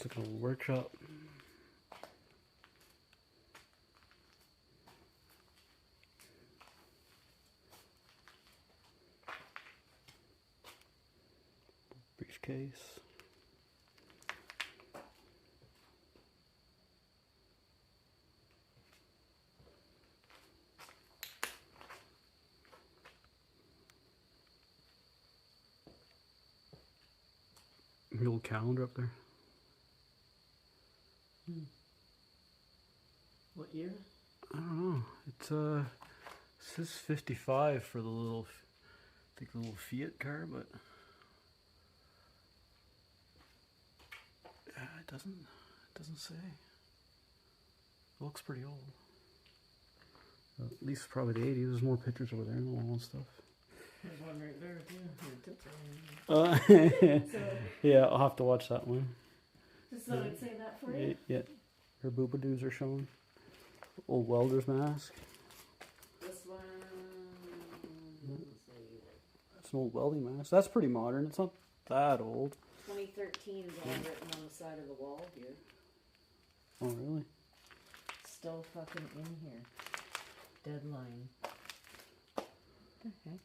It's like a workshop. Briefcase. The old calendar up there. What year? I don't know. It's it says 55 for the little, I think the little Fiat car, but yeah, it doesn't say. It looks pretty old. At least probably the 80s. There's more pictures over there in the wall and stuff. There's one right there too. So, Yeah, I'll have to watch that one. just thought I'd say that for you. Yeah, her boobadoos are showing. Old welder's mask. This one. That's an old welding mask. That's pretty modern. It's not that old. 2013 is all written on the side of the wall here. Oh, really? Still fucking in here. Deadline. What the heck?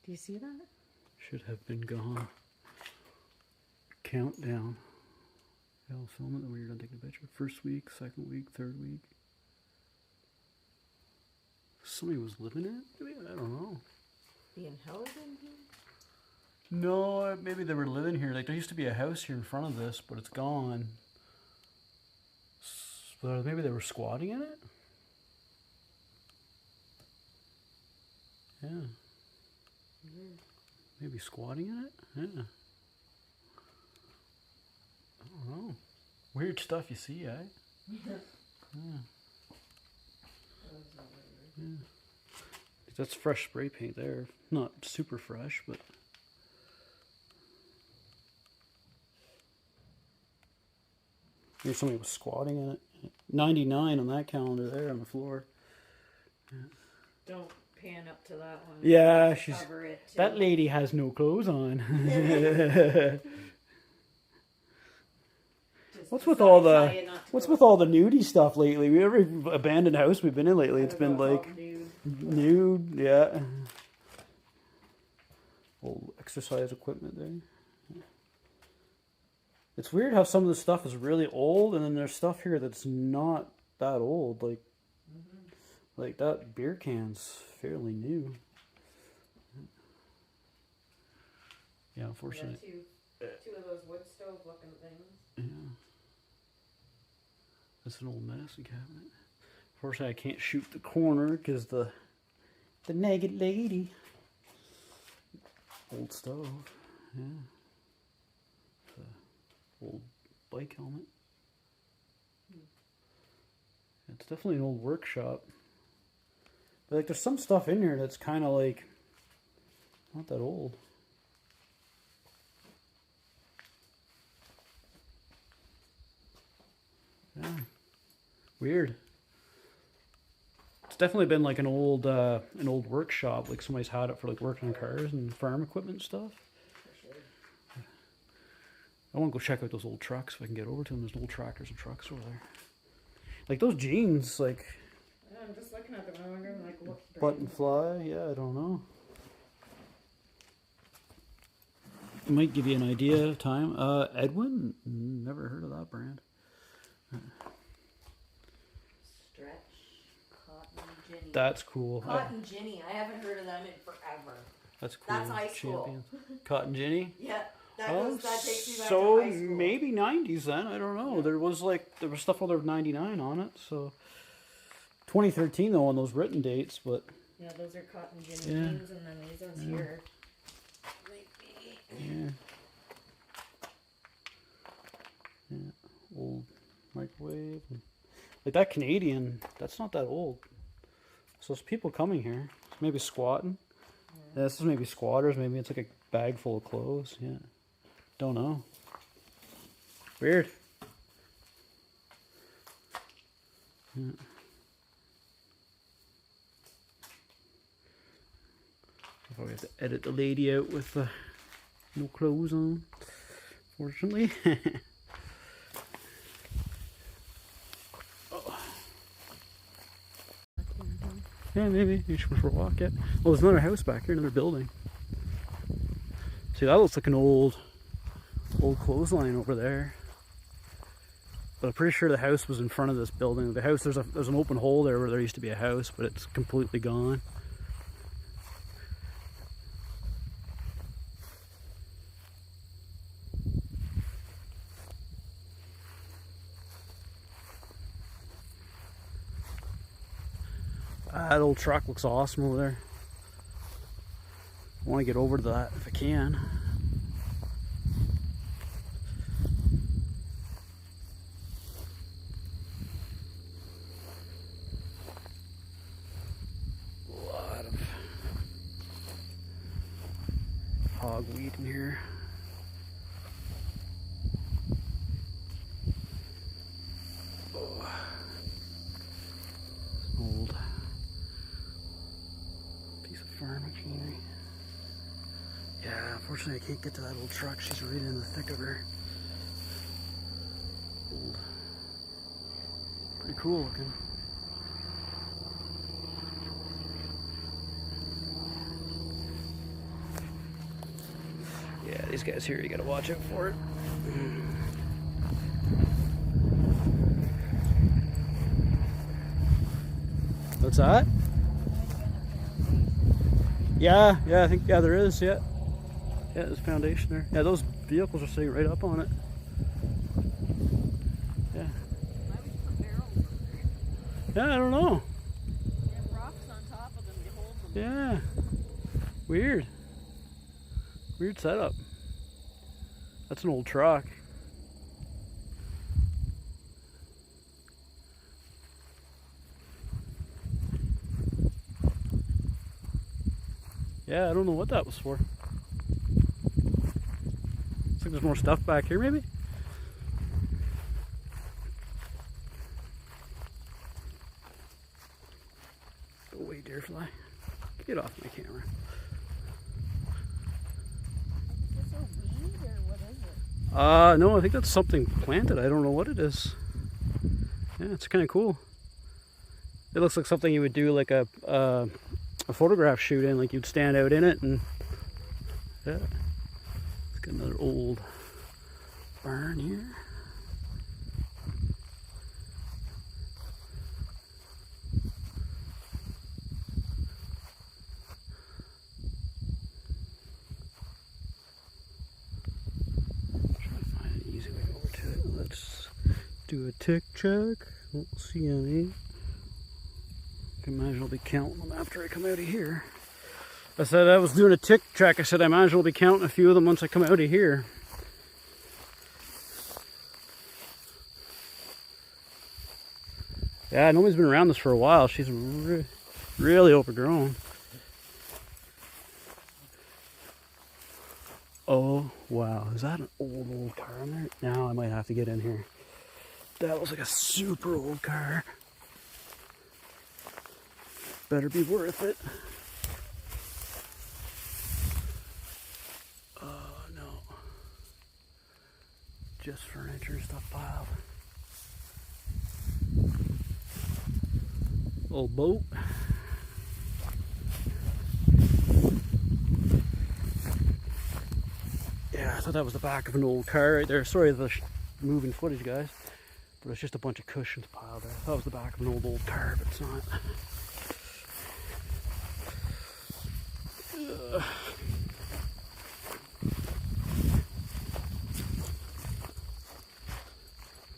Do you see that? Should have been gone. Countdown. Yeah, I'll film it, then when you're done taking a picture. First week, second week, third week. Somebody was living in it? Maybe? I don't know. Being held in here? No, maybe they were living here. Like, there used to be a house here in front of this, but it's gone. So maybe they were squatting in it? Yeah. Maybe squatting in it? Yeah. I don't know. Weird stuff you see, eh? Yeah. Yeah. That's fresh spray paint there. Not super fresh, but... Maybe somebody was squatting in it. 99 on that calendar there on the floor. Yeah. Don't pan up to that one. Yeah, she's... Cover it too. That lady has no clothes on. What's with all the nudie stuff lately? Every abandoned house we've been in lately, it's been like nude, yeah. Old exercise equipment there. It's weird how some of the stuff is really old, and then there's stuff here that's not that old. Like that beer can's fairly new. Yeah, unfortunately. Two of those wood stove looking things. Yeah. That's an old medicine cabinet. Unfortunately, I can't shoot the corner because the naked lady. Old stove. Yeah. Old bike helmet. It's definitely an old workshop. But like, there's some stuff in here that's kind of like not that old. Yeah. Weird. It's definitely been like an old workshop. Like somebody's had it for like working on cars and farm equipment and stuff. I want to go check out those old trucks if I can get over to them. There's old tractors and trucks over there. Like those jeans, like... Yeah, I'm just looking at them. I'm wondering, like, what... Button fly? Yeah, I don't know. It might give you an idea of time. Edwin? Never heard of that brand. Stretch. Cotton Ginny. That's cool. Cotton Ginny. I haven't heard of them in forever. That's cool. That's high school. Champions. Cotton Ginny? Yeah. That takes me back so to high school. Maybe 90s then. I don't know. Yeah. There was stuff over 99 on it. So 2013 though on those written dates, but yeah, those are Cotton Ginny jeans, and then these ones here. Yeah. Yeah. Old microwave. Like that Canadian, that's not that old. So there's people coming here. Maybe squatting. Yeah, this is maybe squatters. Maybe it's like a bag full of clothes. Yeah. Don't know. Weird. Yeah. I'll probably have to edit the lady out with the No clothes on, fortunately. Oh. Yeah, maybe. You should go for a walk yet. Well, there's another house back here, another building. See, that looks like an old clothesline over there. But I'm pretty sure the house was in front of this building. The house, there's an open hole there where there used to be a house, but it's completely gone. That old truck looks awesome over there. I want to get over to that if I can. Hogweed in here. Oh. Old piece of farm machinery. Yeah, unfortunately I can't get to that old truck. She's right in the thick of her. Old. Pretty cool looking. Yeah, these guys here, you gotta watch out for it. What's that? Yeah, I think, yeah, there is, yeah. Yeah, there's a foundation there. Yeah, those vehicles are sitting right up on it. Yeah. Yeah, I don't know. They have rocks on top of them to hold them. Yeah. Weird. Weird setup. That's an old truck. Yeah, I don't know what that was for. Looks like there's more stuff back here, maybe? Go away, deer fly. Get off my camera. Is this a weed or what is it? No, I think that's something planted. I don't know what it is. Yeah, it's kind of cool. It looks like something you would do like a photograph shoot in, like you'd stand out in it, and yeah. Let's get another old barn here. Do a tick check. We'll see any. I can imagine I'll be counting them after I come out of here. I said I was doing a tick check. I said I imagine I'll be counting a few of them once I come out of here. Yeah, nobody's been around this for a while. She's really overgrown. Oh, wow. Is that an old car in there? Now I might have to get in here. That looks like a super old car. Better be worth it. Oh no. Just furniture stuff piled. Old boat. Yeah, I thought that was the back of an old car right there. Sorry for the moving footage, guys. But it's just a bunch of cushions piled there. I thought it was the back of an old car, but it's not.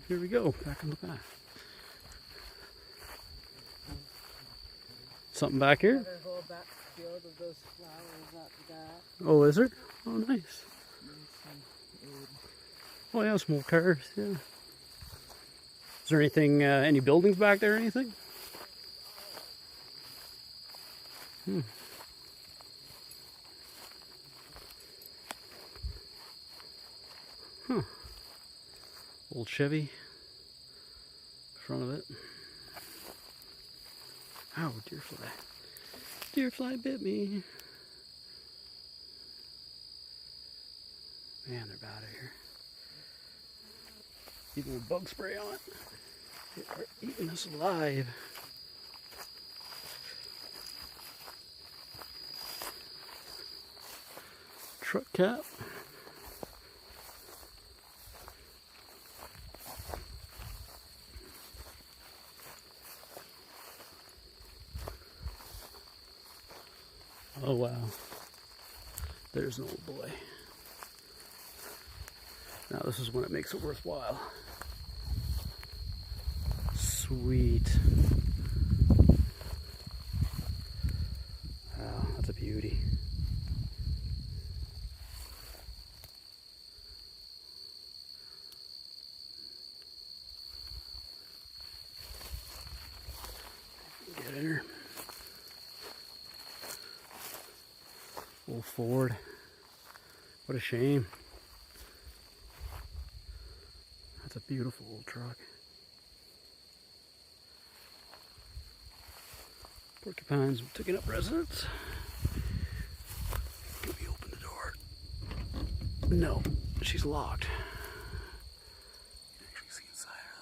Here we go, back in the back. Something back here? Another whole backfield of those flowers up there. Oh, is there? Oh, nice. Oh yeah, some old cars, yeah. Is there anything, any buildings back there or anything? Huh. Old Chevy. Front of it. Oh, deer fly. Deer fly bit me. Man, they're bad here. Even with bug spray on it. They are eating us alive. Truck cap. Oh wow. There's an old boy. Now this is when it makes it worthwhile. Sweet. Wow, that's a beauty. Get in her. Old Ford. What a shame. That's a beautiful old truck. Porcupines taking up residence. Can we open the door? No, she's locked. You can actually see inside her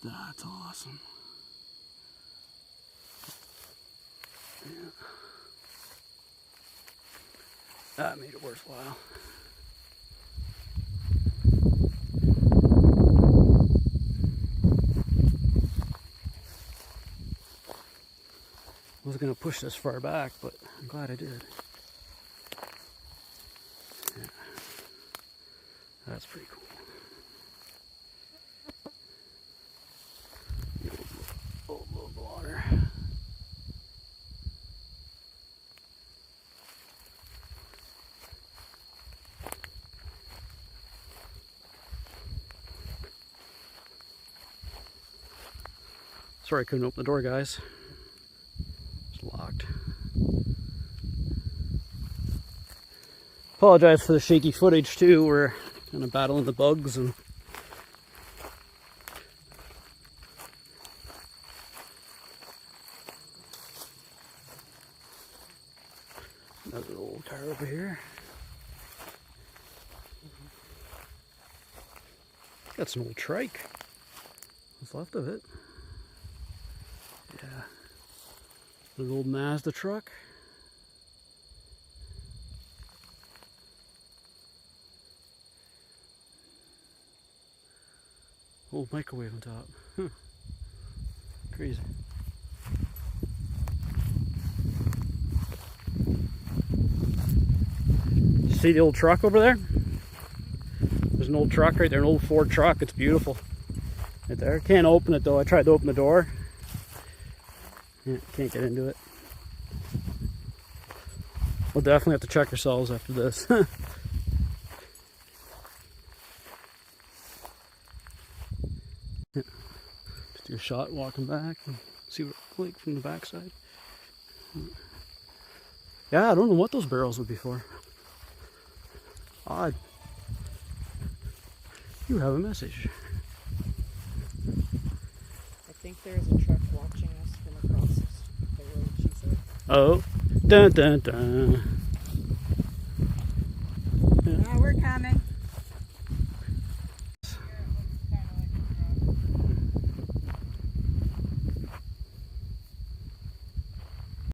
though. That's awesome. Yeah. That made it worthwhile. I wasn't going to push this far back, but I'm glad I did. Yeah. That's pretty cool. Old water. Sorry I couldn't open the door, guys. It's locked. Apologize for the shaky footage too. We're kind of battling the bugs and another old car over here. Got some old trike. What's left of it? Yeah. An old Mazda truck. Old microwave on top. Huh. Crazy. See the old truck over there? There's an old truck right there, an old Ford truck. It's beautiful. Right there. Can't open it though. I tried to open the door. Yeah, can't get into it. We'll definitely have to check ourselves after this. Yeah. Just do a shot walking back and see what it looks like from the backside. Yeah, I don't know what those barrels would be for. Odd. You have a message. I think there's a truck watching us from across the road, she said. Oh. Dun dun dun. We're coming.